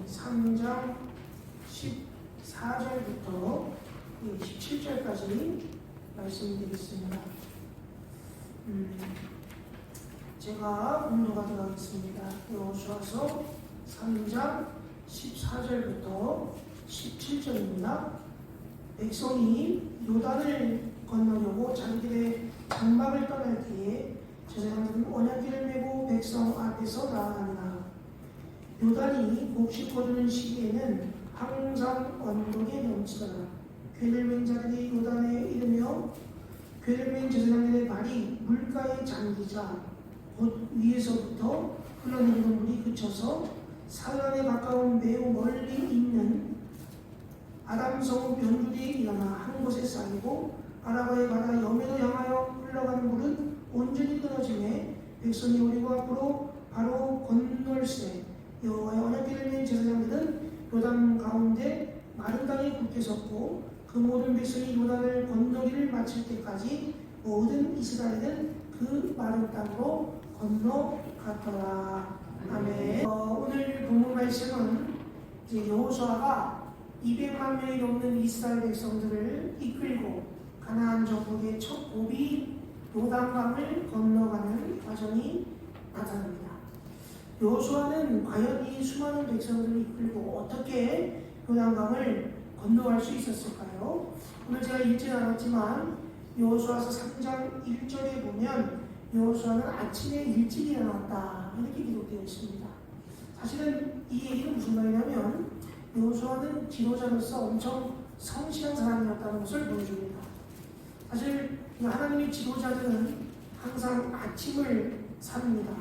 3장 14절부터 17절까지 말씀드리겠습니다. 제가 공독하도록 하겠습니다. 여호수아서 3장 14절부터 17절입니다. 백성이 요단을 건너려고 자기들의 장막을 떠날 때에 제사장들은 언약궤를 메고 백성 앞에서 나아가니라. 요단이 곱씹 거두는 시기에는 항상 언덕에 넘치더라. 궤를 맨 자들이 요단에 이르며 궤를 맨 제사장들의 발이 물가에 잠기자 곧 위에서부터 흘러내리는 물이 그쳐서 사흘안에 가까운 매우 멀리 있는 아담성 변두리에 일어나 한 곳에 쌓이고 아라바의 바다 여매로 향하여 흘러가는 물은 온전히 끊어지매 백성이 오리고 앞으로 바로 건널세 여호와의 언약궤를 맨 제사장들은 요단 가운데 마른 땅에 굳게 섰고 그 모든 백성이 요단을 건너기를 마칠 때까지 모든 이스라엘은 그 마른 땅으로 건너갔더라. 아멘. 오늘 본문 말씀은 여호수아가 200만 명이 넘는 이스라엘 백성들을 이끌고 가나안 정복의 첫 고비 요단강을 건너가는 과정이 나타납니다. 여호수아는 과연 이 수많은 백성들을 이끌고 어떻게 요단강을 건너갈 수 있었을까요? 오늘 제가 읽지 않았지만 여호수아서 3장 1절에 보면 여호수아는 아침에 일찍 일어났다 이렇게 기록되어 있습니다. 사실은 이 얘기는 무슨 말이냐면 여호수아는 지도자로서 엄청 성실한 사람이었다는 것을 보여줍니다. 사실 하나님의 지도자들은 항상 아침을 삽니다.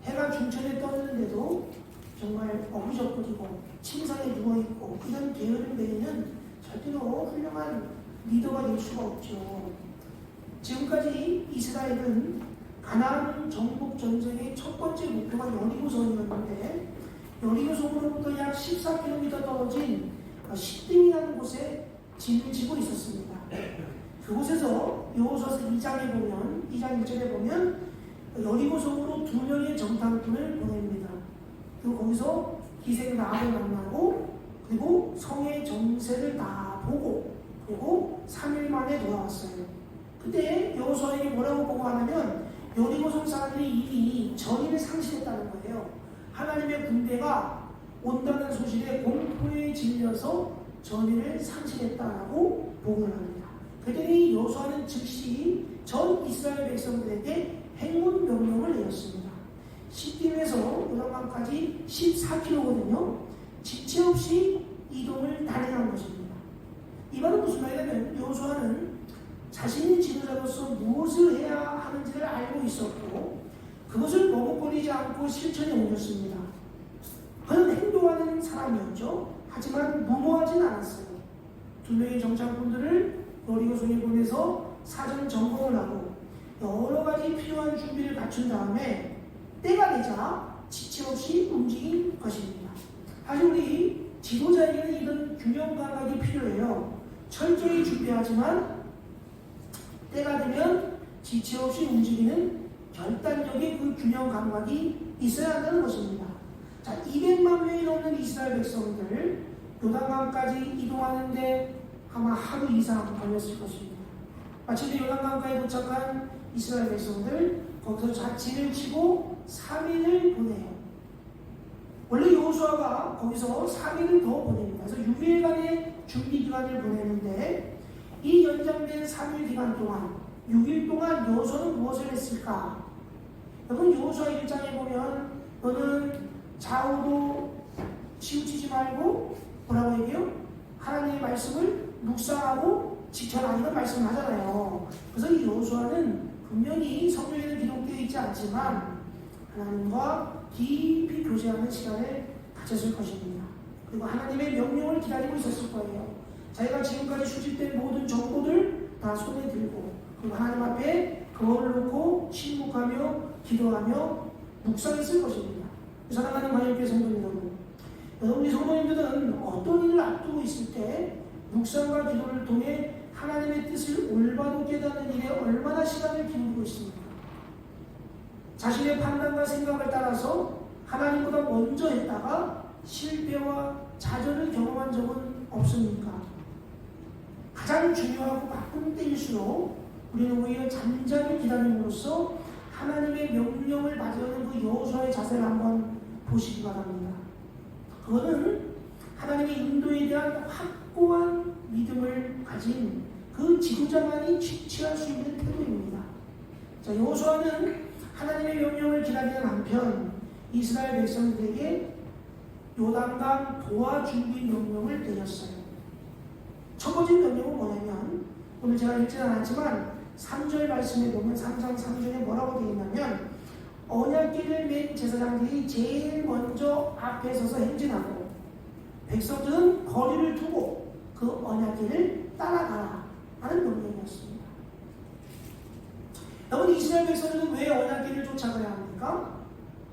해가 중천에 떠오르는데도 정말 어부적거리고 침상에 누워있고 이런 게으른 데에는 절대로 훌륭한 리더가 될 수가 없죠. 지금까지 이스라엘은 가나안 정복 전쟁의 첫 번째 목표가 여리고성이었는데 여리고성으로부터 약 14km 떨어진 시딤이라는 곳에 진을 지고 있었습니다. 그곳에서 여호수아서 2장 1절에 보면 여리고성으로 2명의 정탐꾼을 보냅니다. 그리고 거기서 기생 나합을 만나고 그리고 성의 정세를 다 보고 그리고 3일 만에 돌아왔어요. 그때 여호수아에게 뭐라고 보고하냐면 여리고성 사람들이 이미 전의를 상실했다는 거예요. 하나님의 군대가 온다는 소식에 공포에 질려서 전의를 상실했다라고 보고를 합니다. 그랬더니 여호수아는 즉시 전 이스라엘 백성들에게 행군 명령을 내렸습니다. 시딤에서 요단강까지 14km거든요. 지체 없이 이동을 단행한 것입니다. 이 말은 무슨 말이냐면 여호수아는 자신이 지도자로서 무엇을 해야 하는지를 알고 있었고 그것을 머뭇거리지 않고 실천에 옮겼습니다. 그는 행동하는 사람이었죠. 하지만 무모하진 않았어요. 2명의 정착군들을 여리고성에 보내서 사전 점검을 하고 여러 가지 필요한 준비를 갖춘 다음에 때가 되자 지체 없이 움직인 것입니다. 사실 우리 지도자에게는 이런 균형 감각이 필요해요. 철저히 준비하지만 때가 되면 지체 없이 움직이는 결단력의 그 균형 감각이 있어야 한다는 것입니다. 자, 200만 명이 넘는 이스라엘 백성들 요단강까지 이동하는데 아마 하루 이상 걸렸을 것입니다. 마침내 요단강가에 도착한 이스라엘 백성들 거기서 자진을 치고 3일을 보내요. 원래 여호수아가 거기서 3일을 더 보냅니다. 그래서 6일간의 준비 기간을 보내는데 이 연장된 3일 기간 동안 6일 동안 여호수아는 무엇을 했을까? 여러분 여호수아 1장에 보면 너는 좌우로 치우치지 말고 뭐라고 얘기해요? 하나님의 말씀을 묵상하고 지켜라 이런 말씀을 하잖아요. 그래서 이 여호수아는 분명히 성경에는 기록되어 있지 않지만 하나님과 깊이 교제하는 시간을 가졌을 것입니다. 그리고 하나님의 명령을 기다리고 있었을 거예요. 자기가 지금까지 수집된 모든 정보들 다 손에 들고 그리고 하나님 앞에 거울을 놓고 침묵하며 기도하며 묵상했을 것입니다. 사랑하는 하나님의 성도 여러분, 우리 성도님들은 어떤 일을 앞두고 있을 때 묵상과 기도를 통해 하나님의 뜻을 올바로 깨닫는 일에 얼마나 시간을 기울이고 있습니까? 자신의 판단과 생각을 따라서 하나님보다 먼저 했다가 실패와 좌절을 경험한 적은 없습니까? 가장 중요하고 바쁜 때일수록 우리는 오히려 잠잠히 기다림으로써 하나님의 명령을 받으려는 그 여호수아의 자세를 한번 보시기 바랍니다. 그거는 하나님의 인도에 대한 확고한 믿음을 가진 그 지도자만이 취할 수 있는 태도입니다. 자, 여호수아는 하나님의 명령을 기다리는 한편 이스라엘 백성들에게 요단강 도하 준비 명령을 내렸어요. 첫 번째 명령은 뭐냐면, 오늘 제가 읽지는 않았지만 3절 말씀에 보면 3장 3절에 뭐라고 되어 있냐면, 언약궤를 맨 제사장들이 제일 먼저 앞에 서서 행진하고 백성들은 거리를 두고 그 언약궤를 따라가라 하는 명령이었습니다. 여러분, 이스라엘 백성들은 왜 언약궤를 쫓아가야 합니까?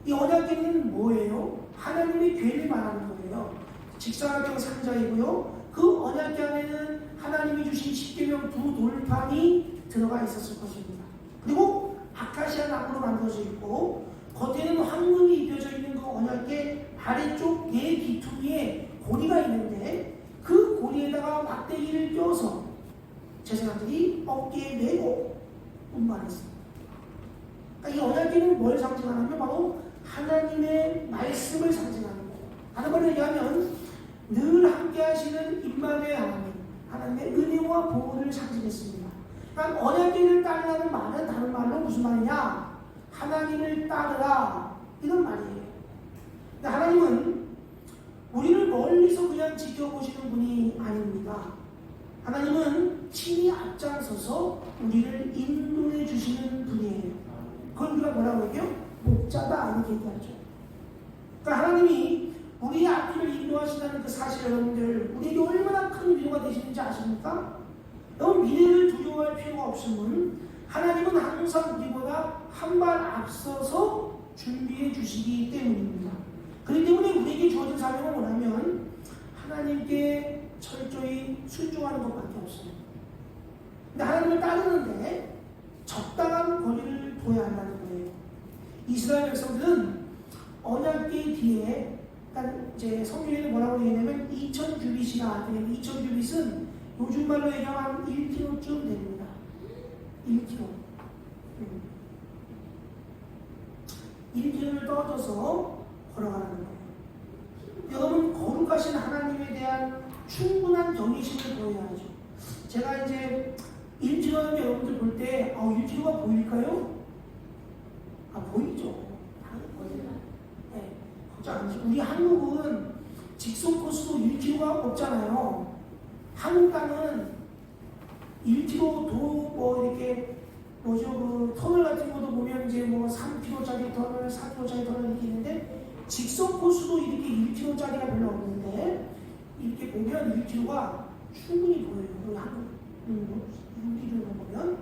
이 언약궤는 뭐예요? 하나님의 궤를 말하는 거예요. 직사각형 상자이고요. 그 언약궤 안에는 하나님이 주신 십계명 두 돌판이 들어가 있었을 것입니다. 그리고 아카시아 나무로 만들어져 있고 겉에는 황금이 입혀져 있는 그 언약궤 아래쪽 네 귀퉁이에 고리가 있는데 그 고리에다가 막대기를 껴서 제사장들이 어깨에 메고 운반했습니다. 그러니까 이 언약궤는 뭘 상징하냐면 바로 하나님의 말씀을 상징하는 거예요. 다른 말로 얘기하면 늘 함께 하시는 임마누엘 하나님, 하나님의 은혜와 보호를 상징했습니다. 그러니까 언약궤를 따르라는 말은 다른 말로 무슨 말이냐? 하나님을 따르라, 이런 말이에요. 근데 하나님은 우리를 멀리서 그냥 지켜보시는 분이 아닙니다. 하나님은 친히 앞장서서 우리를 인도해 주시는 분이에요. 그걸 우리가 뭐라고 얘기해요? 목자다, 이렇게 얘기하죠. 그러니까 하나님이 우리의 앞길을 인도하신다는 그 사실, 여러분들 우리에게 얼마나 큰 위로가 되시는지 아십니까? 여러분, 미래를 두려워할 필요가 없음은 하나님은 항상 우리보다 한 발 앞서서 준비해 주시기 때문입니다. 그렇기 때문에 우리에게 주어진 사명은 뭐냐면 하나님께 철저히 순종하는 것밖에 없어요. 근데 하나님을 따르는데 적당한 거리를 둬야 한다는 거예요. 이스라엘 백성들은 언약궤 뒤에, 그러니까 이제 성경에는 뭐라고 얘기하냐면 2000규빗이나, 2000규빗은 요즘 말로 얘기하면 1km쯤 됩니다. 1km. 1km를 떨어져서 걸어가는 거예요. 여러분, 거룩하신 하나님에 대한 충분한 경외심을 보여야죠. 제가 이제 1km는 여러분들 볼 때 1km가 보일까요? 보이죠. 네, 걱정 안 하시고. 우리 한국은 직선 코스도 1km가 없잖아요. 한국 땅은 1km 도 이렇게 그 터널 같은 것도 보면 이제 3km짜리 터널, 4km짜리 터널 이렇게 있는데 직선 코스도 이렇게 1km짜리가 별로 없는데 이렇게 보면 1km가 충분히 보여요. 우리 한국 우리를 보면.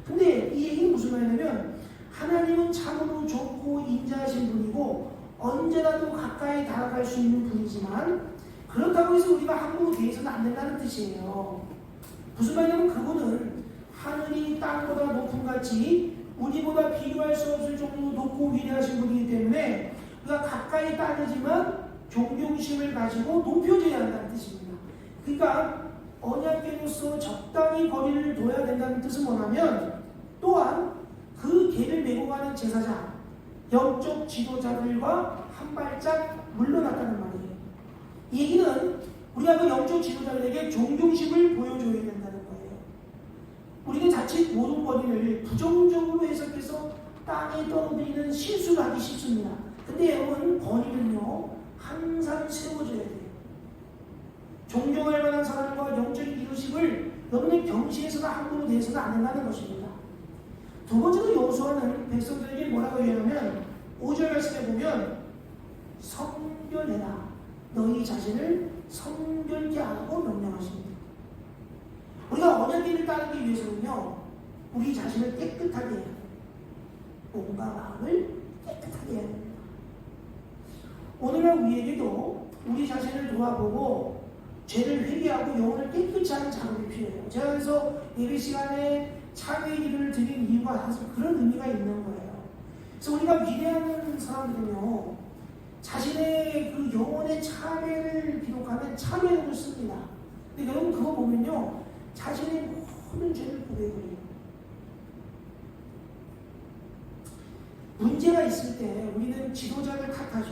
근데 이 얘기는 무슨 말이냐면 하나님은 참으로 좋고 인자하신 분이고 언제라도 가까이 다가갈 수 있는 분이지만 그렇다고 해서 우리가 함부로 대해서는 안 된다는 뜻이에요. 무슨 말이냐면 그분은 하늘이 땅보다 높은 같이 우리보다 비교할 수 없을 정도로 높고 위대하신 분이기 때문에 우리가 가까이 따르지만 존경심을 가지고 높여져야 한다는 뜻입니다. 그러니까 언약궤로서 적당히 거리를 둬야 된다는 뜻은 뭐냐면 또한 그 궤를 메고 가는 제사장, 영적 지도자들과 한 발짝 물러났다는 말이에요. 이 얘기는 우리가 그 영적 지도자들에게 존경심을 보여줘야 된다는 거예요. 우리는 자칫 모든 거리를 부정적으로 해석해서 땅에 떨어뜨리는 실수를 하기 쉽습니다. 근데 여러분, 거리는요 항상 세워져야 돼요. 존경할 만한 사람과 영적인 리더십을 여러분의 경시에서나 함부로 대해서는 안 된다는 것입니다. 두 번째로 여호수아는 백성들에게 뭐라고 얘기하냐면 5절 말씀에 보면 성결해라, 너희 자신을 성결케 하라고 명령하십니다. 우리가 언약궤를 따르기 위해서는요 우리 자신을 깨끗하게 해야 돼요. 몸과 마음을 깨끗하게 해야 됩니다. 오늘날 우리에게도 우리 자신을 돌아보고 죄를 회개하고 영혼을 깨끗이 하는 작업이 필요해요. 제가 그래서 예배 시간에 참회 기도를 드린 이유가 사실 그런 의미가 있는 거예요. 그래서 우리가 위대한 사람들은요 자신의 그 영혼의 참회를 기록하는 참회록을 씁니다. 근데 여러분 그거 보면요, 자신의 모든 죄를 고백해요. 문제가 있을 때 우리는 지도자를 탓하죠.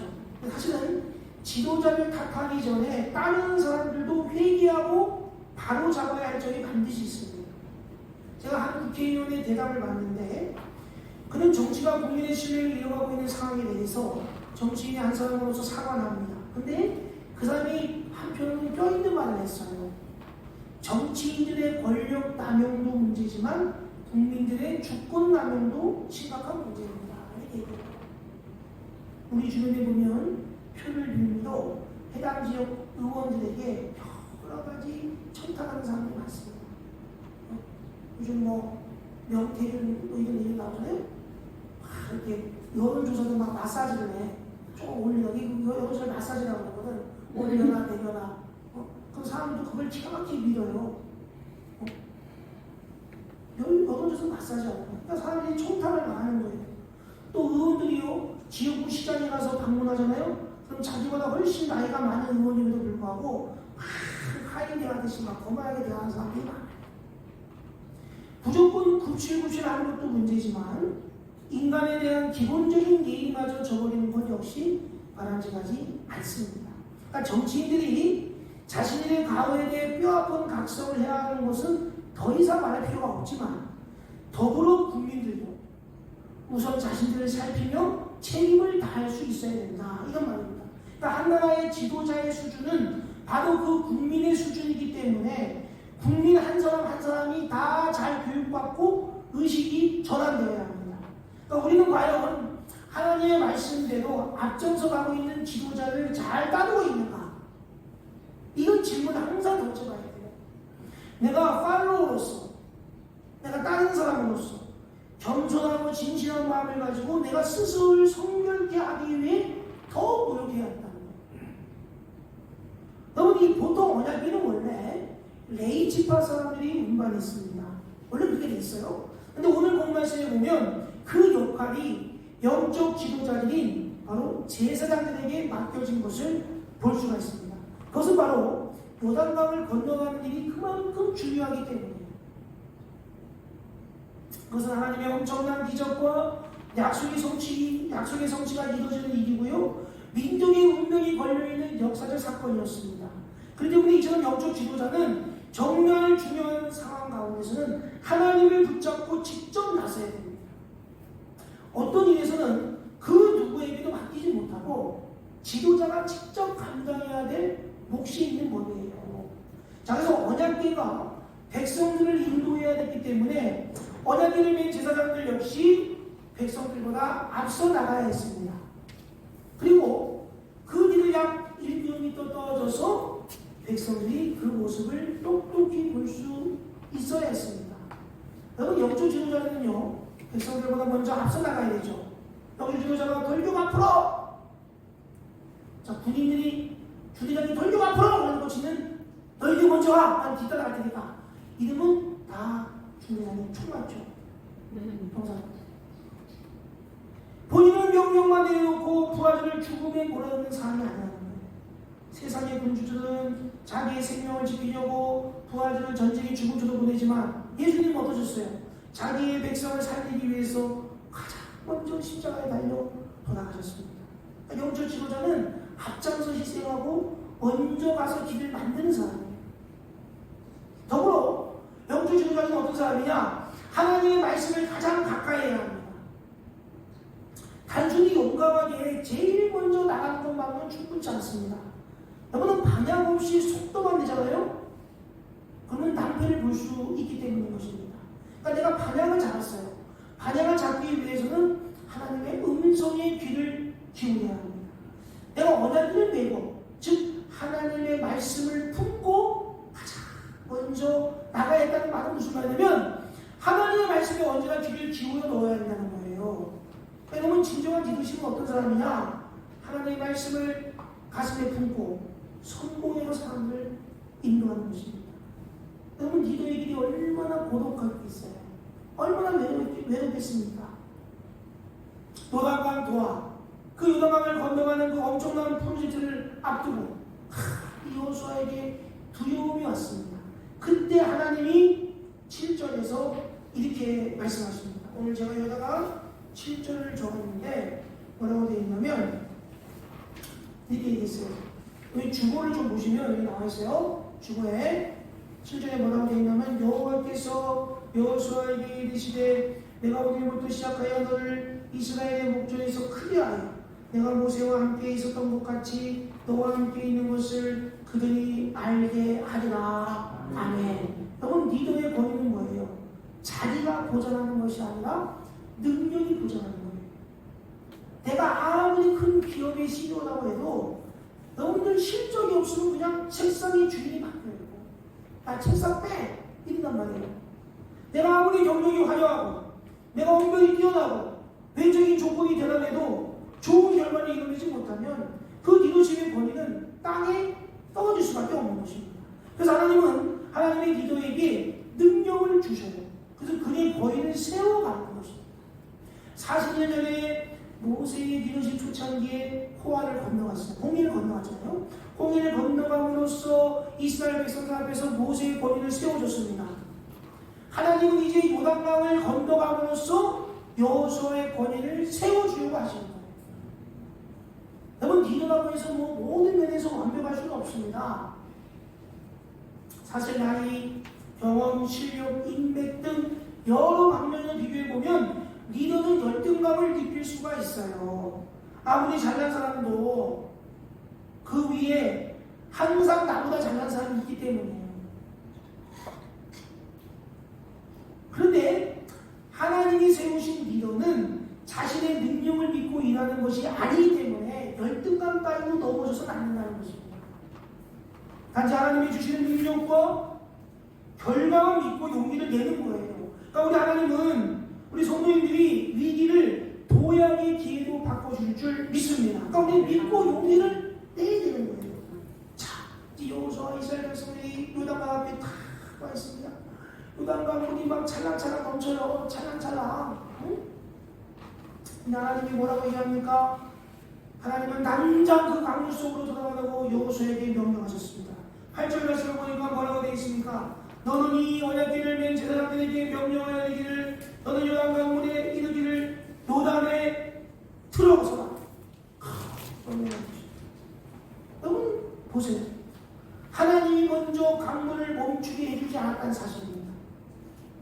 사실은 지도자를 탓하기 전에 다른 사람들도 회개하고 바로 잡아야 할 점이 반드시 있습니다. 제가 한 국회의원의 대답을 봤는데, 그는 정치가 국민의 신뢰를 잃어가고 있는 상황에 대해서 정치인의 한 사람으로서 사과를 합니다. 근데 그 사람이 한편으로 껴있는 말을 했어요. 정치인들의 권력 남용도 문제지만 국민들의 주권 남용도 심각한 문제입니다. 우리 주변에 보면 표를 빌미로 해당 지역 의원들에게 여러 가지 청탁하는 사람들이 많습니다. 요즘 뭐 명태균 뭐 이런 얘기 나오잖아요. 이렇게 여론조사도 막 마사지를 해. 조금 올리다. 여론조사 마사지라고 그러거든. 올려나 내려나. 그럼 사람도 그걸 기가 막히게 믿어요. 여론조사 마사지하고. 그러니까 사람들이 청탁을 많은 거예요. 또 의원들이요, 지역구 시장에 가서 방문하잖아요. 그럼 자기보다 훨씬 나이가 많은 의원임에도 불구하고 막 하인대 하듯이 막 거만하게 대하는 사람들이 많아요. 무조건 굽실굽실하는 것도 문제지만 인간에 대한 기본적인 예의마저 저버리는 것 역시 바람직하지 않습니다. 그러니까 정치인들이 자신의 가오에 대해 뼈아픈 각성을 해야 하는 것은 더 이상 말할 필요가 없지만, 더불어 국민들도 우선 자신들을 살피며 책임을 다할 수 있어야 된다, 이런 말입니다. 그러니까 한 나라의 지도자의 수준은 바로 그 국민의 수준이기 때문에 국민 한 사람 한 사람이 다 잘 교육받고 의식이 전환되어야 합니다. 그러니까 우리는 과연 하나님의 말씀대로 앞장서 가고 있는 지도자를 잘 따르고 있는가? 이런 질문을 항상 던져봐야 돼요. 내가 팔로워로서, 내가 다른 사람으로서 겸손하고 진실한 마음을 가지고 내가 스스로를 성결케 하기 위해 더 노력해야 한다는 거예요. 여러분, 이 보통 언약궤는 원래 레이지파 사람들이 운반했습니다. 원래 그렇게 돼 있어요. 근데 오늘 본 말씀에 보면 그 역할이 영적 지도자들인 바로 제사장들에게 맡겨진 것을 볼 수가 있습니다. 그것은 바로 요단강을 건너가는 일이 그만큼 중요하기 때문이에요. 그것은 하나님의 엄청난 기적과 약속의 성취가 이루어지는 일이고요, 민족의 운명이 걸려있는 역사적 사건이었습니다. 그렇기 때문에 이처럼 영적 지도자는 정말 중요한 상황 가운데서는 하나님을 붙잡고 직접 나서야 됩니다. 어떤 일에서는 그 누구에게도 맡기지 못하고 지도자가 직접 감당해야 될 몫이 있는 법이에요. 자, 그래서 언약궤가 백성들을 인도해야 됐기 때문에 언약궤를 맨 제사장들 역시 백성들보다 앞서 나가야 했습니다. 그리고 그 길을 약 1km 떨어져서 백성들이 그 모습을 똑똑히 볼 수 있어야 했습니다. 여러분, 영적 지도자는요, 백성들보다 먼저 앞서 나가야 되죠. 영적 지도자가 돌격 앞으로! 자, 군인들이 주대장이 돌격 앞으로! 그러는 거 치면 너희들 먼저 와! 난 뒤따라갈 테니까. 이름은 다 주대장이 총맞죠. 평상. 본인은 명령만 내려놓고 부하들을 죽음에 몰아넣는 사람이 아니라는 거예요. 세상의 군주들은 자기의 생명을 지키려고 부하들을 전쟁에 죽음조도 보내지만 예수님은 어떠셨어요? 자기의 백성을 살리기 위해서 가장 먼저 십자가에 달려 돌아가셨습니다. 영적 지도자는 앞장서 희생하고 먼저 가서 길을 만드는 사람이에요. 더불어 영적 지도자는 어떤 사람이냐? 하나님의 말씀을 가장 가까이 해야 합니다. 단순히 용감하게 제일 먼저 나가는 것만으로는 충분치 않습니다. 여러분은 방향 없이 속도만 내잖아요? 그러면 낭패를 볼 수 있기 때문인 것입니다. 그러니까 내가 방향을 잡았어요. 방향을 잡기 위해서는 하나님의 음성의 귀를 기울여야 합니다. 내가 언약을 메고, 즉 하나님의 말씀을 품고 가장 먼저 나가야 했다는 말은 무슨 말이냐면 하나님의 말씀에 언제나 귀를 기울여 넣어야 한다는 거예요. 여러분, 진정한 지도심은 어떤 사람이냐? 하나님의 말씀을 가슴에 품고 성공해서 사람을 인도하는 것입니다. 여러분, 기도의 길이 얼마나 고독하겠어요? 얼마나 외롭겠습니까? 요단강 도하, 그 요단강을 건너가는 그 엄청난 프로젝트를 앞두고 이 여호수아에게 두려움이 왔습니다. 그때 하나님이 7절에서 이렇게 말씀하십니다. 오늘 제가 여기다가 7절을 적었는데 뭐라고 되어 있냐면 이렇게 얘기했어요. 여기 주보를 좀 보시면 여기 나와 있어요. 주보에 7절에 뭐라고 되어 있냐면 여호와께서 여호수아에게 이르시되 내가 오늘부터 시작하여 너를 이스라엘의 목전에서 크게 하여 내가 모세와 함께 있었던 것 같이 너와 함께 있는 것을 그들이 알게 하리라. 아멘. 여러분 리더의 권위는 뭐예요? 자기가 보장하는 것이 아니라 능력이 보장하는 거예요. 내가 아무리 큰 기업의 CEO라고 해도 여러분들 실적이 없으면 그냥 책상의 주인이 바뀌어요. 나 책상 빼! 이런단 말이에요. 내가 아무리 경력이 화려하고 내가 언변이 뛰어나고 외적인 조건이 대단해도 좋은 결과를 이루지 못하면 그 리더십의 권위는 땅에 떨어질 수밖에 없는 것입니다. 그래서 하나님은 하나님의 리더에게 능력을 주셔요. 그래서 그의 권위를 세워가는 것입니다. 40년 전에 모세의 리더십 초창기에 호화를 건너갔어요. 홍해를 건너갔잖아요. 홍해를 건너감으로써 이스라엘 백성들 앞에서 모세의 권위를 세워줬습니다. 하나님은 이제 요단강을 건너감으로써 여호수아의 권위를 세워주려고 하시는 거예요. 여러분 리더라고 해서 모든 면에서 완벽할 수는 없습니다. 사실 나이, 경험, 실력, 인맥 등 여러 방면을 비교해보면 리더는 열등감을 느낄 수가 있어요. 아무리 잘난 사람도 그 위에 항상 나보다 잘난 사람이 있기 때문이에요. 그런데 하나님이 세우신 리더는 자신의 능력을 믿고 일하는 것이 아니기 때문에 열등감 따위로 넘어져서는 안 된다는 것입니다. 단지 하나님이 주시는 능력과 결과만 믿고 용기를 내는 거예요. 그러니까 우리 하나님은 우리 성도님들이 위기를 도약의 기회로 바꿔줄 줄 믿습니다. 그러니까 우리 믿고 용기를 내야 되는 거예요. 자, 여호수아 이스라엘 백성들이 요단강 앞에 다 와 있습니다. 요단강 물이 막 찰랑찰랑 넘쳐요. 찰랑찰랑. 응? 하나님이 뭐라고 얘기합니까? 하나님은 당장 그 강물 속으로 들어가라고 여호수아에게 명령하셨습니다. 8절 말씀을 보니까 뭐라고 되어 있습니까? 너는 이 언약궤를 맨 제사장들에게 명령하여 이르기를 너는 요단강 물에 이르기를 요단에 들어가서라. 여러분 보세요. 하나님이 먼저 강물을 멈추게 해주지 않았다는 사실입니다.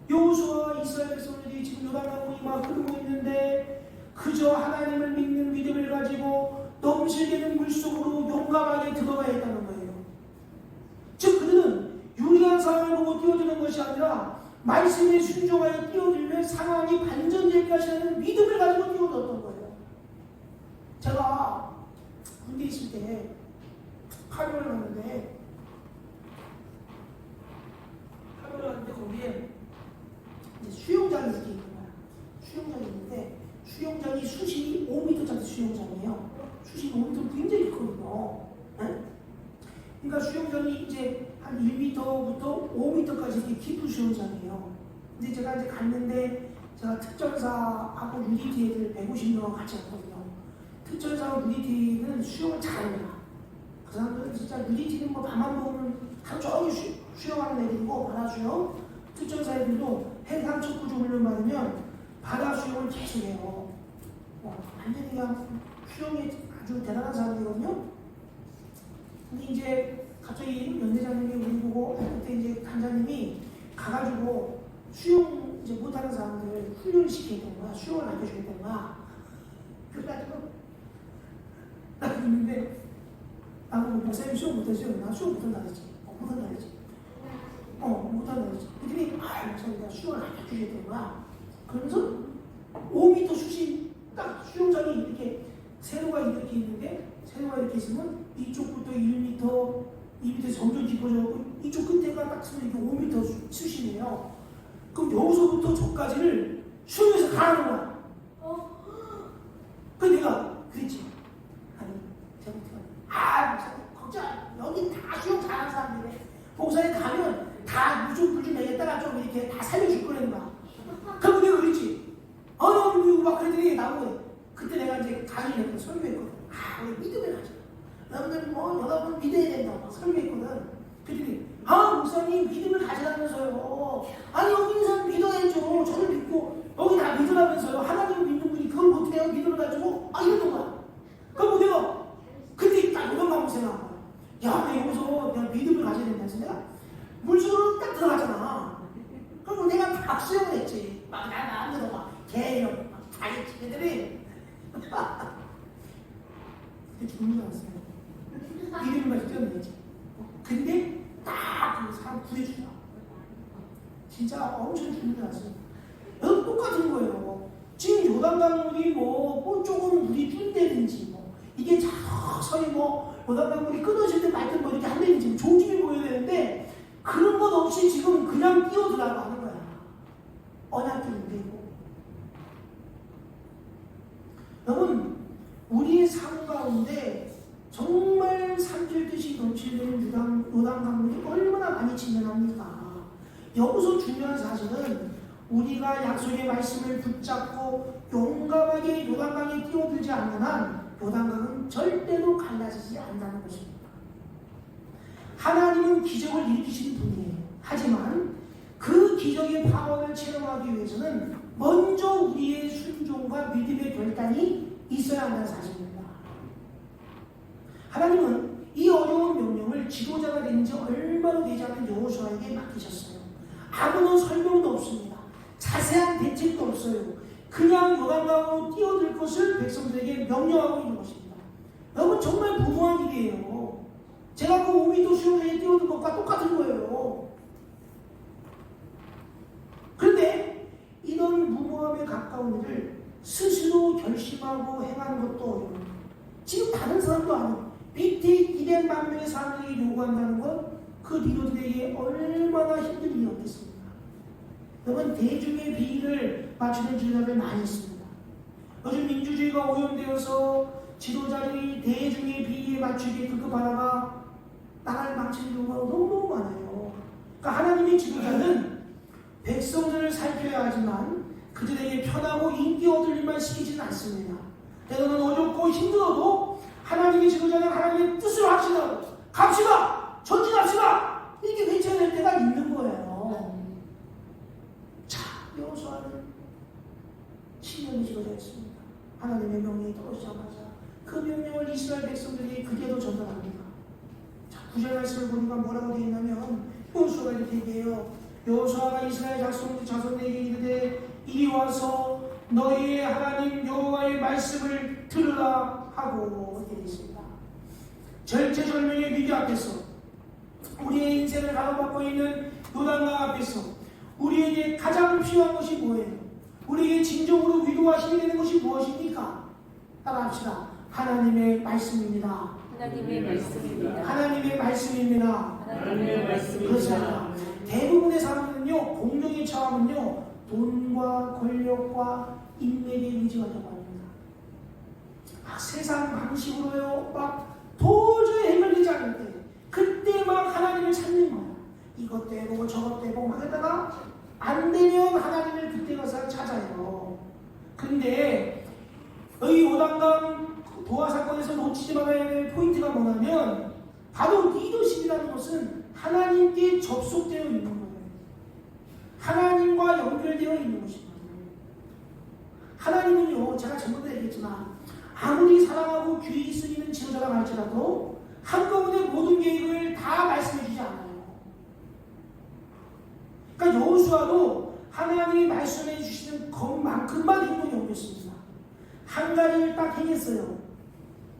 여호수아와 이스라엘 백성들이 지금 요단강물이 막 흐르고 있는데 그저 하나님을 믿는 믿음을 가지고 넘실대는 물속으로 용감하게 들어가야 했다는 거예요. 즉 그들은 유리한 상황을 보고 뛰어드는 것이 아니라 말씀에 순종하여 뛰어들면 상황이 반전될 것이라는 믿음을 가지고 뛰어들었던 거예요. 제가 군대 있을 때 파병을 갔는데 거기에 이제 수영장이 이렇게 있는 거야. 수영장이 있는데 수영장이 수심이 5m짜리 수영장이에요. 수심이 5m 굉장히 크거든요. 네? 그러니까 수영장이 이제 한 1m부터 5m까지 이렇게 깊은 수영장이에요. 근데 제가 이제 갔는데 제가 특전사하고 UDT 애들 150명 같이 갔거든요. 특전사하고 UDT는 수영을 잘합니다. 그 사람들은 진짜 UDT는 뭐 밤만 보면 하루 종일 수영하는 애들이고 바다 수영. 특전사 애들도 해상 척구조 훈련 받으면 바다 수영을 계속 해요. 완전히 그냥 수영이 아주 대단한 사람이거든요. 근데 이제 갑자기 연대장님이 우리 보고 그때 이제 단장님이 가가지고 수영 이제 못하는 사람들 훈련을 시키겠다는 수영을 알려주겠다는 거야. 그래가지고 나 그랬는데 나는 목사님 수영 못했어요. 나 수영 못한다 그랬지. 못한다 그랬지. 못한다 그랬지. 그랬더니 목사님 내가 수영을 알려주겠다는 거야. 그러면서 5m 수심 딱 수영장이 이렇게 세로가 이렇게 있는데 세로가 이렇게 있으면 이쪽부터 1m, 2m 점점 깊어져고 이쪽 끝에가 딱 쓰면 이렇게 5m 수심이에요. 그럼 여기서부터 저까지를 수영해서 가라는 거야. 그래서 내가 그랬지. 아니 제가 목사님 걱정 여기 다 수영 잘하는 사람들이래. 목사님 가면 다 무좀 불좀 내겠다가 좀 이렇게 다 살려줄 거라는 거야. 그럼 내가 그랬지. 막 그랬더니 나보고 그때 내가 이제 강의를 했거든, 설교했거든. 우리 믿음을 가져. 여러분들 여러분 믿어야 된다. 막 설교했거든. 그랬더니 목사님 믿음을 가져라면서요. 아니 여기 있는 사람 믿어야죠. 저를 믿고 여기 다 믿으라면서요. 하나님을 믿는 분이 그걸 못해요. 믿음을 가지고 이러는 거야. 그럼 내가 그때 딱 이런 마음 생각한 거야. 야, 내가 여기서 내가 믿음을 가져야 된다 해서 내가 물속으로 딱 들어가잖아. 그럼 내가 막 수영을 했지. 막 나한테도 막 개요. 막 다했지. 애들이 그때 죽는 줄 알았어요. 믿음을 가지고 뛰어내지. 근데 딱 그 사람 구해주더라. 진짜 엄청 죽는 줄 알았어요. 여기 똑같은 거예요. 지금 요단강물이 조금 물이 뚫대든지 이게 서서히 요단강물이 끊어질 때 말든 이렇게 한다든지 조짐이 보여야 되는데 그런 것 없이 지금 그냥 뛰어들라고 하는 거야. 언약적인 되고. 여러분, 우리의 삶 가운데 정말 삼킬듯이 넘치는 요단강물이 얼마나 많이 침면합니까? 여기서 중요한 사실은 우리가 약속의 말씀을 붙잡고 용감하게 요단강에 뛰어들지 않는 한 요단강은 절대로 갈라지지 않는다는 것입니다. 하나님은 기적을 일으키시는 분이에요. 하지만 그 기적의 파워를 체험하기 위해서는 먼저 우리의 순종과 믿음의 결단이 있어야 한다는 사실입니다. 하나님은 이 어려운 명령을 지도자가 된 지 얼마나 되지 않은 여호수아에게 맡기셨어요. 아무런 설명도 없습니다. 자세한 대책도 없어요. 그냥 요단강으로 뛰어들 것을 백성들에게 명령하고 있는 것입니다. 여러분 정말 무모한 일이에요. 제가 그 5m 수영장에 뛰어든 것과 똑같은 거예요. 그런데 이런 무모함에 가까운 일을 스스로 결심하고 행하는 것도 어려워요. 지금 다른 사람도 아니고 밑에 200만 명의 사람들이 요구한다는 것, 그 리더들에게 얼마나 힘든 일이었겠습니까? 여러분 대중의 비위를 맞추는 지도자를 많이 있습니다. 요즘 민주주의가 오염되어서 지도자들이 대중의 비위에 맞추게 급급하다가 나라를 망치는 경우가 너무 많아요. 그러니까 하나님의 지도자는 백성들을 살펴야 하지만 그들에게 편하고 인기 얻을 일만 시키지는 않습니다. 때로는 어렵고 힘들어도 하나님의 지도자는 하나님의 뜻을 확신하고 갑시다! 전진합시다! 이렇게 외쳐야 될 때가 있는 거예요. 자, 여호수아는 10년의 지도자였습니다. 하나님의 명령이 떨어지자마자 그 명령을 이스라엘 백성들이 그대로 전달합니다. 자, 9절 말씀을 보니까 뭐라고 되어 있냐면 여호수아가 이렇게 얘기해요. 여호수아가 이스라엘 자손에게 이르되 이리 와서 너희의 하나님 여호와의 말씀을 들으라 하고 되어 있습니다. 절체절명의 위기 앞에서 우리의 인생을 가로막고 있는 요단강 앞에서 우리에게 가장 필요한 것이 뭐예요? 우리에게 진정으로 위로와 힘이 되는 것이 무엇입니까? 따라합시다. 하나님의 말씀입니다. 하나님의 말씀입니다. 하나님의 말씀입니다. 하나님의 말씀입니다. 그렇습니다. 대부분의 사람들은요, 공동의 처함은요, 돈과 권력과 인맥에 의지하려고 합니다. 세상 방식으로요, 막 도저히 해결되지 않을 때, 그때 막 하나님을 찾는 거야. 이것도 해보고 저것도 해보고 막 하다가 안 되면 하나님을 그때 가서 찾아요. 근데 여기 요단강 도하 사건에서 놓치지 말아야 될 포인트가 뭐냐면 바로 리더십이라는 것은 하나님께 접속되어 있는 거예요. 하나님과 연결되어 있는 것입니다. 하나님은요, 제가 전부터 얘기했지만 아무리 사랑하고 귀히 쓰이는 지도자라 할지라도 한꺼번에 모든 계획을 다 말씀해 주지 않아요. 그러니까 여호수아도 하나님이 말씀해 주시는 것만큼만 행동에 옮겼습니다. 한 가지를 딱 행했어요.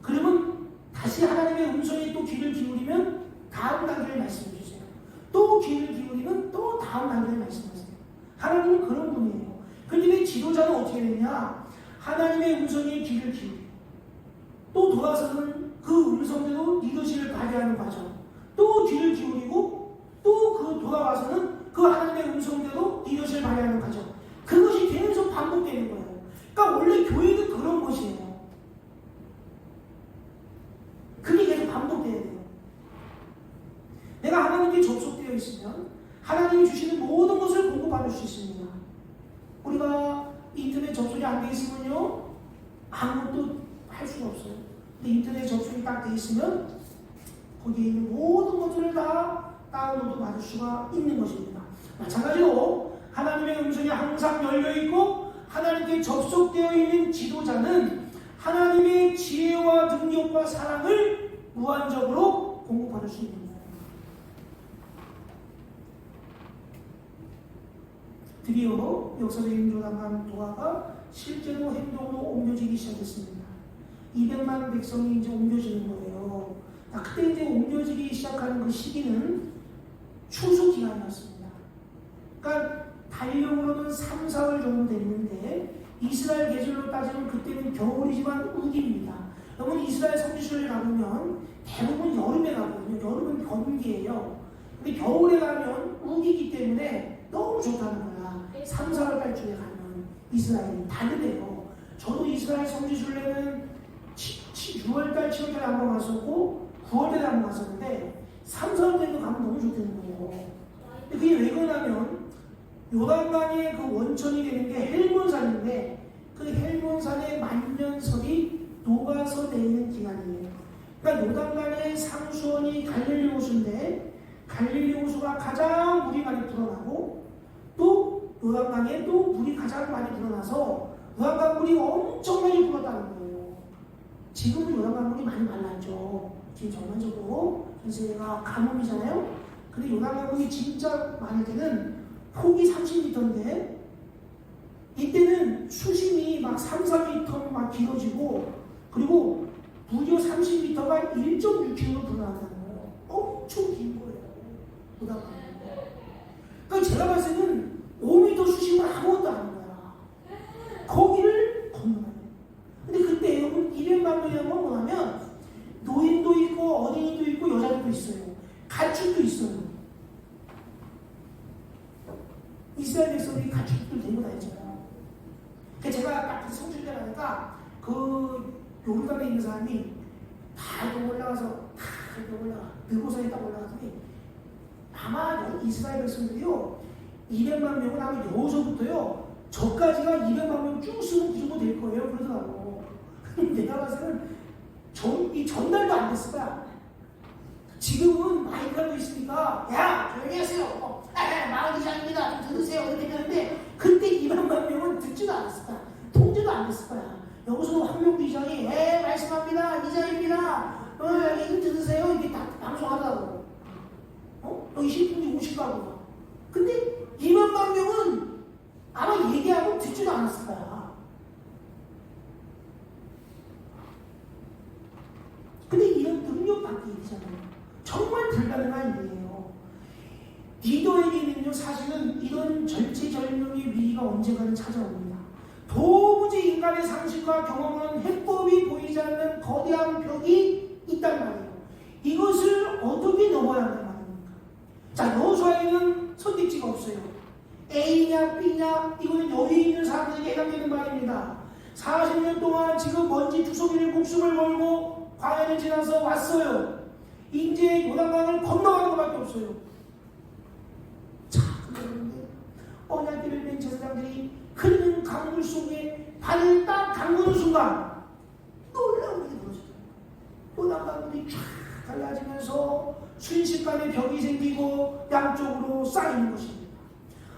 그러면 다시 하나님의 음성에 또 귀를 기울이면 다음 단계를 말씀해 주세요. 또 귀를 기울이면 또 다음 단계를 말씀하세요. 하나님은 그런 분이에요. 그런데 지도자는 어떻게 되냐? 하나님의 음성에 귀를 기울이고 또 돌아서는 그 음성대로 리더십을 발휘하는 과정, 또 귀를 기울이고 또 그 돌아와서는 그 하나님의 음성대로 리더십을 발휘하는 과정, 그것이 계속 반복되는 거예요. 그러니까 원래 교회는 그런 것이에요. 그게 계속 반복돼야 돼요. 내가 하나님께 접속되어 있으면 하나님이 주시는 모든 것을 공급받을 수 있습니다. 우리가 인터넷 접속이 안 돼 있으면요, 아무것도 할 수가 없어요. 근데 인터넷 접속이 딱 돼 있으면 거기에 있는 모든 것들을 다 다운로드 받을 수가 있는 것입니다. 마찬가지로 하나님의 음성이 항상 열려 있고 하나님께 접속되어 있는 지도자는 하나님의 지혜와 능력과 사랑을 무한적으로 공급받을 수 있는 거예요. 드디어 역사적인 요단강 도하가 실제로 행동으로 옮겨지기 시작했습니다. 200만 백성이 이제 옮겨지는 거예요. 그때 이제 옮겨지기 시작하는 그 시기는 추수 기간이었습니다. 그러니까 달력으로는 3, 4월 정도 됐는데 이스라엘 계절로 따지면 그때는 겨울이지만 우기입니다. 여러분 이스라엘 성지순례 가보면 대부분 여름에 가거든요. 여름은 번기예요. 근데 겨울에 가면 우기기 때문에 너무 좋다는 거야. 3, 4월 달쯤에 가면 이스라엘이 다르대요. 저도 이스라엘 성지순례는 6월달, 7월달에 한번 갔었고 9월달에 한번 갔었는데 3, 4월달에도 가면 너무 좋다는 거예요. 근데 그게 왜 그러냐면 요단강의 그 원천이 되는 게 헬몬산인데 그 헬몬산의 만년설이 녹아서 내리는 기간이에요. 그러니까 요단강의 상수원이 갈릴리 호수인데 갈릴리 호수가 가장 물이 많이 불어나고 또 요단강에 또 물이 가장 많이 불어나서 요단강 물이 엄청 많이 불었다는 거예요. 지금은 요단강 물이 많이 말랐죠. 지금 전반적으로 전 세계가 가뭄이잖아요. 근데 요단강 물이 진짜 많을 때는 폭이 30m인데 이때는 수심이 막 3, 4m 막 길어지고 그리고 무려 30m가 1.6km로 불어난다는 거예요. 엄청 긴 거예요. 그러니까 제가 봤을 때는 5m 수심은 아무것도 아닌 거야. 거기를 건너가야 돼. 근데 그때 여러분 200만 명이라는 건 뭐냐면 노인도 있고 어린이도 있고 여자들도 있어요. 가축도 있어요. 이스라엘 백성들이 가축들 데리고 다녔잖아요. 제가 딱 성출대 가니까 그 요르단에 있는 사람이 다 이렇게 올라가서 다 이렇게 올라가 늘고선에 딱 올라가더니 아마 이스라엘 백성들이요 200만 명은 아마 여기서부터요 저까지가 200만 명 쭉 쓰면 그 정도 될 거예요. 그러더라고. 내가 봤을 때는 이 전달도 안 됐을 거야. 지금은 마이크가 있으니까 야 조용히 하세요. 마을 이장입니다. 좀 들으세요. 이렇게 되는데 그때 200만 명은 듣지도 않았을 거야. 통제도 안 됐을 거야. 여기서도 황명도 이장이 말씀합니다. 이장입니다. 이거 들으세요. 이게 다 방송하더라고. 여기 신분이 오실까고. 근데 200만 명은 아마 얘기하고 듣지도 않았을 거야. 근데 이런 능력받기 일이잖아요. 정말 불가능한 일이에요. 리더에게는요 사실은 이런 절체절명의 위기가 언젠가는 찾아옵니다. 도무지 인간의 상식과 경험은 해법이 보이지 않는 거대한 벽이 있단 말이에요. 이것을 어떻게 넘어야 한단 말입니까? 자, 여호수아에는 선택지가 없어요. A냐 B냐 이거는 여기 있는 사람들에게 해당되는 말입니다. 40년 동안 지금 먼지 주섬이를 목숨을 걸고 광야를 지나서 왔어요. 이제 요단강을 건너가는 것밖에 없어요. 자, 그런데 언약궤를 뺀 제사장들이 흐르는 강물 속에 발을 딱 담그는 순간 놀라운 일이 벌어져요. 요단강물이 쫙 갈라지면서 순식간에 벽이 생기고 양쪽으로 쌓이는 것입니다.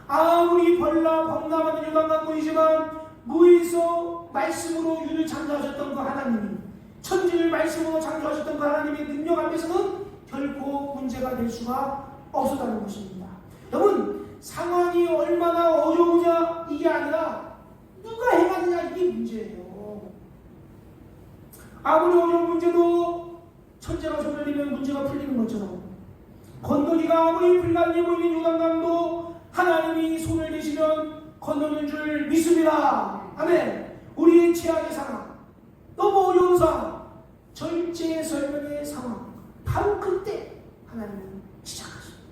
아무리 범람하는 요단강물이지만 무에서 말씀으로 유를 창조하셨던 그 하나님이 천지를 말씀으로 창조하셨던 그 하나님의 능력 앞에서는 결코 문제가 될 수가 없었다는 것입니다. 여러분 상황이 얼마나 어려우냐 이게 아니라 누가 해가느냐 이게 문제예요. 아무리 어려운 문제도 천재가 손을 내면 문제가 풀리는 것처럼 건너기가 아무리 불가능해 보이는 요단강도 하나님이 손을 내시면 건너는 줄 믿습니다. 아멘. 우리의 최악의 상황, 너무 어려운 상황, 절체절명의 상황, 바로 그때 하나님은 시작하십니다.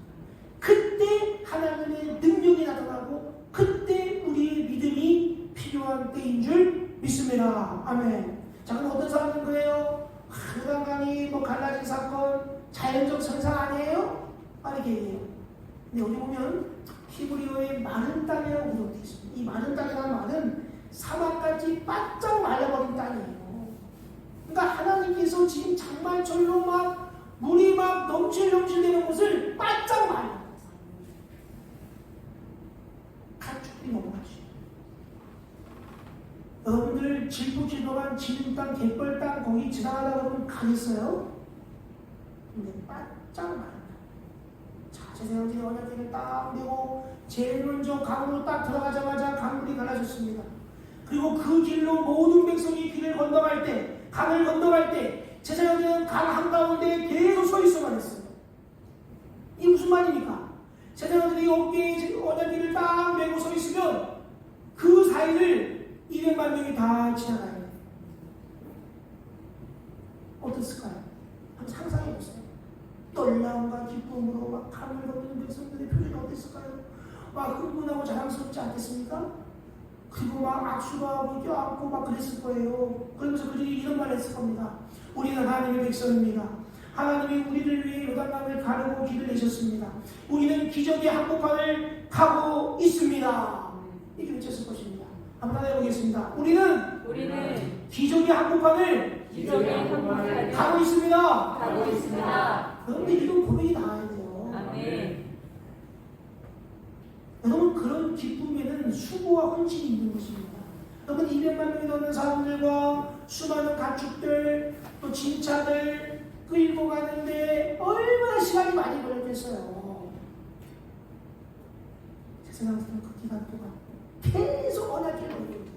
그때 하나님의 능력이 나타나고 그때 우리의 믿음이 필요한 때인 줄 믿습니다. 아멘. 자, 그럼 어떤 사람은 그래요? 요단강이 갈라진 사건 자연적 선상 아니에요? 이렇게 얘기해요. 근데 여기 보면 히브리어의 마른 땅이라고 기록되어 있습니다. 이 마른 땅이라는 말은 사막같이 바짝 말라버린 땅이에요. 그러니까 하나님께서 지금 장마철로 막 물이 막 넘칠넘칠되는 곳을 바짝 말라. 가축이 넘어가지. 여러분들 질풍질풍한 지름 땅, 갯벌 땅 거기 지나가다 보면 가겠어요? 근데 바짝 말라. 자, 제사장들이 언약궤를 딱 내고 제일 먼저 강으로 딱 들어가자마자 강물이 갈라졌습니다. 그리고 그 길로 모든 백성이 길을 건너갈 때, 강을 건너갈 때 제사장들은 강 한가운데 계속 서 있어만 했어요. 이게 무슨 말입니까? 제사장들이 어깨에 언약궤를 딱 메고 서 있으면 그 사이를 200만 명이 다 지나가야 돼요. 어땠을까요? 한번 상상해보세요. 떨림과 기쁨으로 막 강을 건너는 백성들의 표정이 어땠을까요? 막 흥분하고 자랑스럽지 않겠습니까? 그리고 막 악수도 하고 껴안고 막 그랬을 거예요. 그러면서 그들이 이런 말을 했을 겁니다. 우리는 하나님의 백성입니다. 하나님이 우리를 위해 요단강을 가르고 길을 내셨습니다. 우리는 기적의 한복판을 가고 있습니다. 이렇게 외쳤을 것입니다. 한번 해보겠습니다. 우리는 기적의 한복판을 가고 있습니다. 그런데 이런 고백이 나와야 돼요. 아멘. 여러분, 그런 기쁨에는 수고와 헌신이 있는 것입니다. 여러분, 200만 명이 넘는 사람들과 수많은 가축들, 또 진차들 끌고 가는데 얼마나 시간이 많이 걸렸겠어요. 세상에서는 그 기간 동안 계속 언약궤를 올립니다.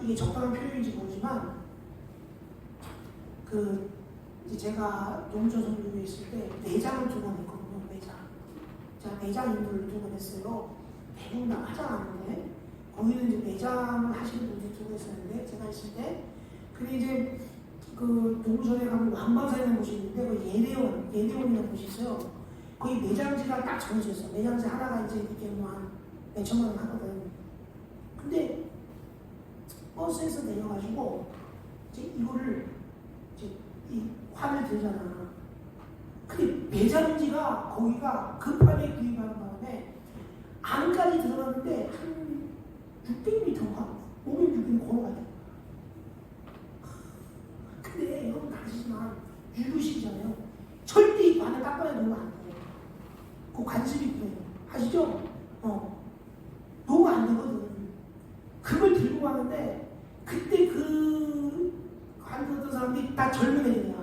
이게 적당한 표현인지 모르지만, 이제 제가 농촌 선교에 있을 때 내장을 2번 했거든요. 제가 내장 인도를 2번 했어요. 대부분 다 화장하는데 거기는 이제 내장을 하시는 분들이 2번 했었는데, 제가 있을 때 근데 이제 그 농촌에 가면 왕방사라는 곳이 있는데 그 예대원이라는 곳이 있어요. 거기 내장지가 딱 정해져 있어요. 내장지 하나가 이제 이렇게 뭐 한 몇천만 원 하거든. 근데 버스에서 내려가지고 이제 이거를 이제 이 환을 들잖아. 근데 매장지가 거기가 급하게 구입하는 바람에 안까지 들어갔는데 한 600m인가 500m 걸어가야 돼. 근데 여러분 아시지만 유교식이잖아요. 절대 이 관을 닦아야 놓으면 안 돼요. 그 관습이 그래요. 아시죠? 놓으면 안 되거든. 그걸 들고 가는데 그때 그 관뒀던 사람들이 다 젊은 애들이야.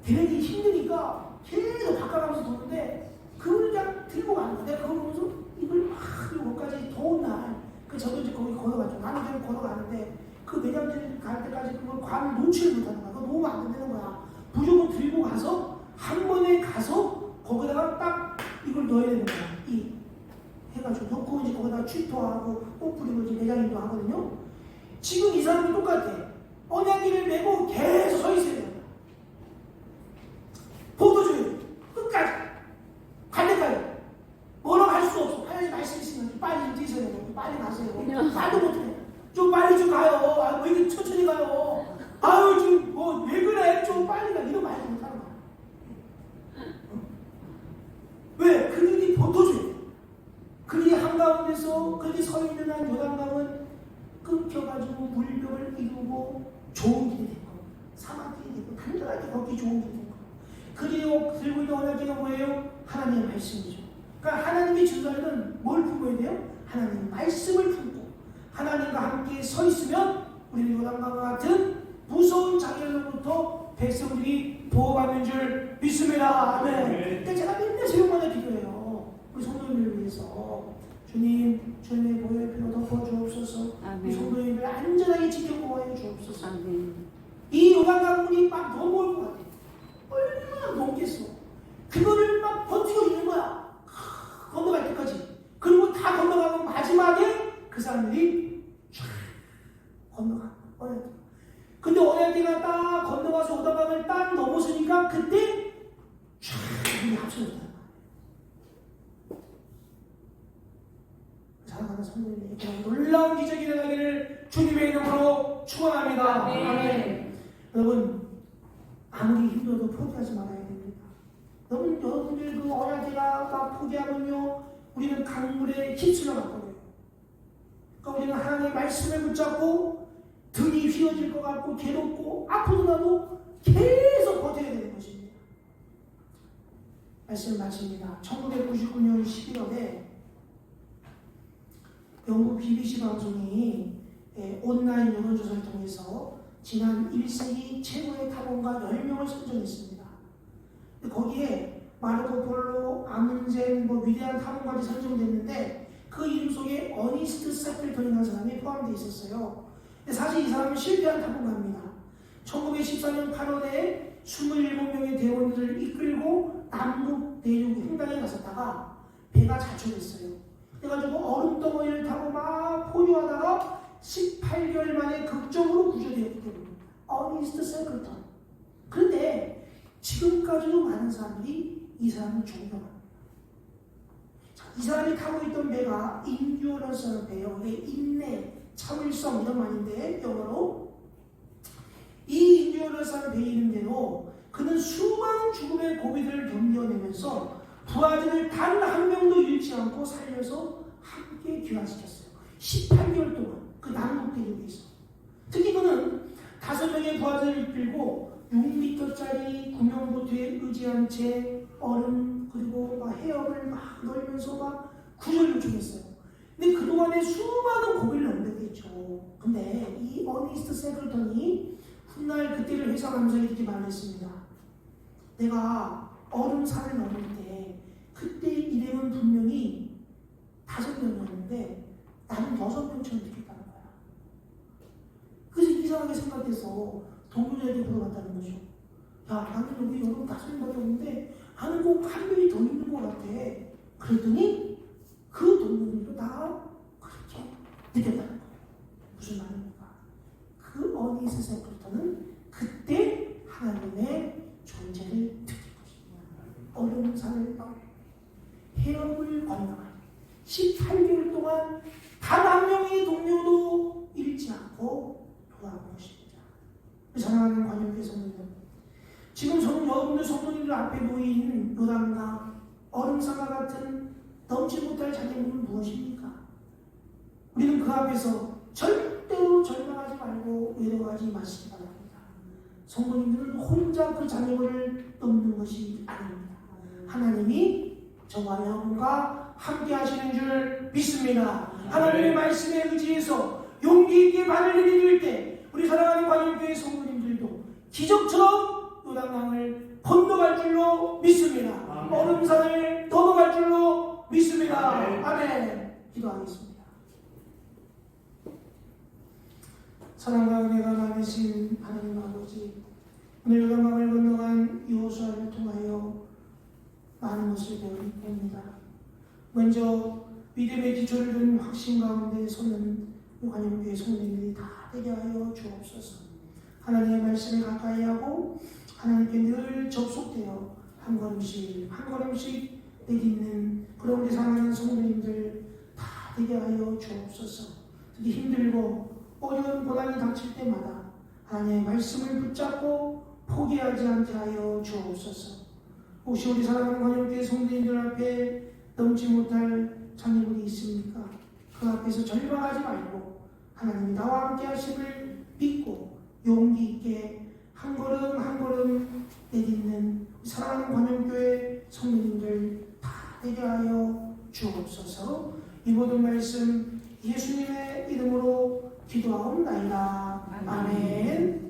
걔네들이 힘드니까 계속 바꿔가면서 도는데 그걸 그냥 들고 가는 거야. 내가 그걸 보면서 이걸 막 여기까지 더운 날, 저도 이제 거기 걸어가죠. 나는 그냥 걸어가는데 그 매장들 갈 때까지 그걸 관을 놓지를 못하는 거야. 그거 놓으면 안 되는 거야. 무조건 들고 가서 한 번에 가서 거기다가 딱 이걸 넣어야 되는 거야. 해가지고 넣고 이제 거기다가 취토하고 꽃 뿌리고 이제 매장인도 하거든요. 지금 이 사람이 똑같아. 언약궤를 메고 계속 서 있어야 돼요. 보도줘야 돼. 끝까지. 갈 때까지. 뭐라고 할 수 없어. 하나님 말씀 있으면 빨리 좀 뛰셔야 돼요. 빨리 가세요. 말도 못해. 좀 빨리 좀 가요. 왜 이렇게 천천히 가요. 아유, 지금 뭐 왜 그래. 좀 빨리 가. 이런 말도 못하는 거야. 왜? 그들이 보도줘야 돼. 그들이 한가운데서 그들이 서 있는 한 요단강은 끊겨가지고 물벽을 이루고 좋은 길이 된 거. 사막길이 되고 단단하게 걷기 좋은 길이 된 거. 그리고 들고 있는 언약궤가 뭐예요? 하나님의 말씀이죠. 그러니까 하나님의 증거는 뭘 품어야 돼요? 하나님의 말씀을 품고 하나님과 함께 서 있으면 우리는 요단강과 같은 무서운 장애로부터 백성들이 보호받는 줄 믿습니다. 아멘. 근데 제가 맨날 새벽마다 기도해요. 우리 성도님을 위해서. 주님, 주님의 보혈 피로 덮어 주옵소서. 우리 성도님을 안전하게 지켜 보호해 주옵소서. 아멘. 이 요단강 물이 막 넘어올 것 같아. 얼마나 넘겠어. 그거를 막 버티고 있는 거야. 건너갈 때까지. 그리고 다 건너가면 마지막에 그 사람들이 쫙 건너가. 근데 언약궤가 딱 건너가서 요단강을 딱 넘어서니까 그때 쫙 물이 합쳐졌다. 사랑하는 성도님에게 놀라운 기적이 일어나기를 주님의 이름으로 축원합니다. 아멘. 여러분, 아무리 힘들어도 포기하지 말아야 됩니다. 여러분들 그 어야대가 막 포기하면요, 우리는 강물에 휩쓸려 갔거든요. 그러니까 우리는 하나님의 말씀을 붙잡고 등이 휘어질 것 같고 괴롭고 아프더라도 계속 버텨야 되는 것입니다. 말씀 마칩니다. 1999년 11월에 영국 BBC 방송이 온라인 여론조사를 통해서 지난 1세기 최고의 탐험가 10명을 선정했습니다. 거기에 마르코 폴로, 아문젠, 위대한 탐험가들이 선정됐는데 그 이름 속에 어니스트 세플턴이라는 사람이 포함되어 있었어요. 사실 이 사람은 실패한 탐험가입니다. 1914년 8월에 27명의 대원들을 이끌고 남북 내륙 횡단에 나섰다가 배가 자초됐어요. 그래가지고 얼음덩어리를 타고 막 포유하다가 18개월 만에 극적으로 구조되었기 때문에 어니스트 세플턴. 그런데 지금까지도 많은 사람들이 이 사람을 존경합니다. 이 사람이 타고 있던 배가 인듀어런스라는 배예요. 인내, 참을성 이런 말인데 영어로 이 인듀어런스라는 배에 있는데도 그는 수많은 죽음의 고비들을 견뎌내면서 부하들을 단 한 명도 잃지 않고 살려서 함께 귀환시켰어요. 18개월 동안 그 남북 대륙에서. 특히 그는 5명의 부하들을 이끌고 6m짜리 구명보트에 의지한 채 얼음 그리고 막 해역을 막 넓면서 막 구조를 요청했어요. 근데 그동안에 수많은 고비를 넘겼겠죠. 근데 이 어니스트 세플턴이 훗날 그때를 회상하면서 이렇게 말했습니다. 내가 얼음산을 넘을 때 그때 일행은 분명히 5명이었는데 나는 6명처럼 느꼈다는 거야. 그래서 이상하게 생각해서 동료에게 물어봤다는 거죠. 야, 나는 여기 여러분 5명밖에 없는데 나는 꼭 한 명이 더 있는 것 같아. 그랬더니 그 동료들도 다 그렇게 느꼈다는 거예요. 무슨 말입니까? 그 어니스트 세플턴은 그때 하나님의 존재를 느낀 것입니다. 얼음산을 넘어 해협을 건너가요. 18개월 동안 단 한 명의 동료도 잃지 않고 돌아온 것입니다. 사랑하는 관용교회 성도들, 지금 저는 여러분들 성도님들 앞에 놓인 요단강, 얼음산과 같은 넘지 못할 장애물은 무엇입니까? 우리는 그 앞에서 절대로 절망하지 말고 외로워하지 마시기 바랍니다. 성도님들은 혼자 그 장애물을 넘는 것이 아닙니다. 하나님이 저와 여러분과 함께 하시는 줄 믿습니다. 하나님의 말씀에 의지해서 용기 있게 발을 내디딜 때 우리 사랑하는 관용교회 성도님들도 기적처럼 요단강을 건너갈 줄로 믿습니다. 얼음산을 넘어갈 줄로 믿습니다. 아멘. 기도하겠습니다. 사랑과 은혜가 많으신 하나님 아버지, 오늘 요단강을 건너간 여호수아를 통하여 많은 것을 배웁니다. 먼저 믿음의 기초를 둔 확신 가운데 서는 관용교회 성도님들이 다 되게 하여 주옵소서. 하나님의 말씀에 가까이 하고 하나님께 늘 접속되어 한 걸음씩 한 걸음씩 내딛는 그런 우리 사랑하는 성도님들 다 되게 하여 주옵소서. 특히 힘들고 어려운 고난이 닥칠 때마다 하나님의 말씀을 붙잡고 포기하지 않게 하여 주옵소서. 혹시 우리 사랑하는 관용교회 성도님들 앞에 넘지 못할 장애물이 있습니까? 그 앞에서 절망하지 말고 하나님이 나와 함께 하심을 믿고 용기 있게 한 걸음 한 걸음 내딛는 사랑하는 관용교회 성도님들 다 되게 하여 주옵소서. 이 모든 말씀 예수님의 이름으로 기도하옵나이다. 아멘.